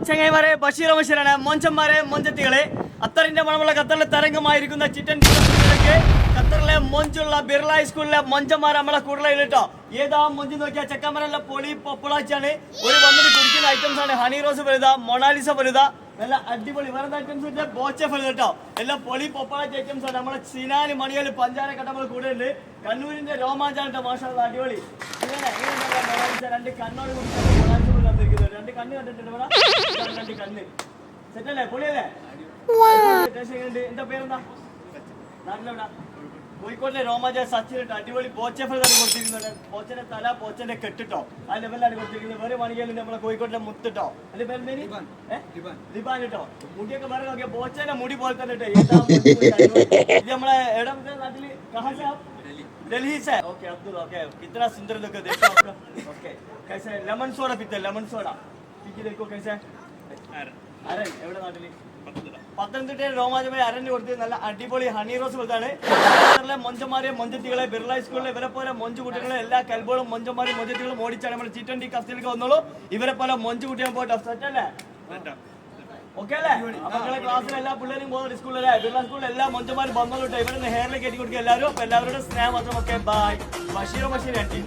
ചങ്ങായിമാരെ, ബഷീർ ബഷീറാണ്. മൊഞ്ചന്മാരെ, മൊഞ്ചത്തികളെ, അത്തറിന്റെ മണമുള്ള ഖത്തറിലെ തരംഗമായിരിക്കുന്ന ചിറ്റൻ ഖത്തറിലെ മൊഞ്ചുള്ള ബിർള സ്കൂളിലെ മൊഞ്ചന്മാർ നമ്മളെ കൂടുതലായി കേട്ടോ. ഏതാ മൊഞ്ച് നോക്കിയാൽ ചെക്കന്മാരല്ല പൊളി പൊപ്പളാച്ചാണ്. ഒരു വന്നിട്ട് കുടിക്കുന്ന ഐറ്റംസ് ആണ്. ഹണി റോസ് വലുത, മൊണാലിസ വലുത, നല്ല അടിപൊളി വേറെ ഐറ്റംസ് ബോച്ച വലുത് കേട്ടോ. എല്ലാം പൊളി പൊപ്പളാച്ച ഐറ്റംസ് ആണ്. നമ്മളെ സിനാന് മണിയാല് പഞ്ചാര കട്ടമ്മൾ കൂടെ ഉണ്ട്. കണ്ണൂരിന്റെ രോമാഞ്ചാണ് കേട്ടോ. മാഷാ അടിപൊളി. രണ്ട് കണ്ണോട് കുടിക്കാൻ രണ്ട് കണ്ണ് കണ്ടിട്ടുണ്ട്. രണ്ട് കണ്ണ് സെറ്റല്ലേ, പൊളിയല്ലേ? എന്താ പേരെന്താ? നാട്ടിലെവിടാ? കോഴിക്കോട്ടിലെ രോമാജ സച്ചിൻ അടിപൊളി പോച്ചഫലാണ് കൊടുത്തിരിക്കുന്നത്. പോച്ചന്റെ തല, പോച്ചന്റെ കെട്ടിട്ടോ ആ ലെവലിലാണ് കൊടുത്തിരിക്കുന്നത്. വേറെ മണികയിലും നമ്മളെ കോഴിക്കോട്ടിലെ മുത്തിട്ടോ. അതിന്റെ പേര് ലിബാൻ കേട്ടോ. മുടിയൊക്കെ വേറെ നോക്കിയാ പോച്ചന്റെ മുടി പോലെ തന്നെ കേട്ടോ. ഇത് നമ്മളെ എവിടെ നാട്ടില് दिल्ली से ओके अब्दुल ओके कितना सुंदर लुक है देखो आपका ओके कैसे लेमन सोडा पीते लेमन सोडा पीके देखो कैसे അരൻ എവിടെ നാട്ടില് പത്തനംതിട്ട രോമാഞ്ചമായി അരന് കൊടുത്ത് നല്ല അടിപൊളി ഹണി റോസ് കൊടുത്താണ്. മൊഞ്ചന്മാരെ മൊഞ്ചത്തികളെ ബിർള സ്കൂളിലെ ഇവരെ പോലെ മൊഞ്ചു കുട്ടികളെ എല്ലാ കൽബോളും മൊഞ്ചന്മാരും മൊഞ്ചത്തികളും ഓടിച്ചാണ് നമ്മൾ T20 കഫ്സിലേക്ക് വന്നോളൂ. ഇവരെ പോലെ മൊഞ്ചു കുട്ടികൾ പോയിട്ട് സെറ്റല്ലേ ഓക്കെ അല്ലേ? മക്കളെ ക്ലാസ്സിലെ എല്ലാ പിള്ളേരും പോകുന്ന സ്കൂളിലെ ബിർള സ്കൂളിലെ എല്ലാ മൊഞ്ചന്മാരും വന്നോളൂ. ഇവരെ ഹെയറിലേക്ക് കയറ്റി കൊടുക്കുക എല്ലാവരും. അപ്പൊ എല്ലാവരുടെ സ്നേഹം മാത്രം. Okay bye. ബഷീർ ആൻറ്റി.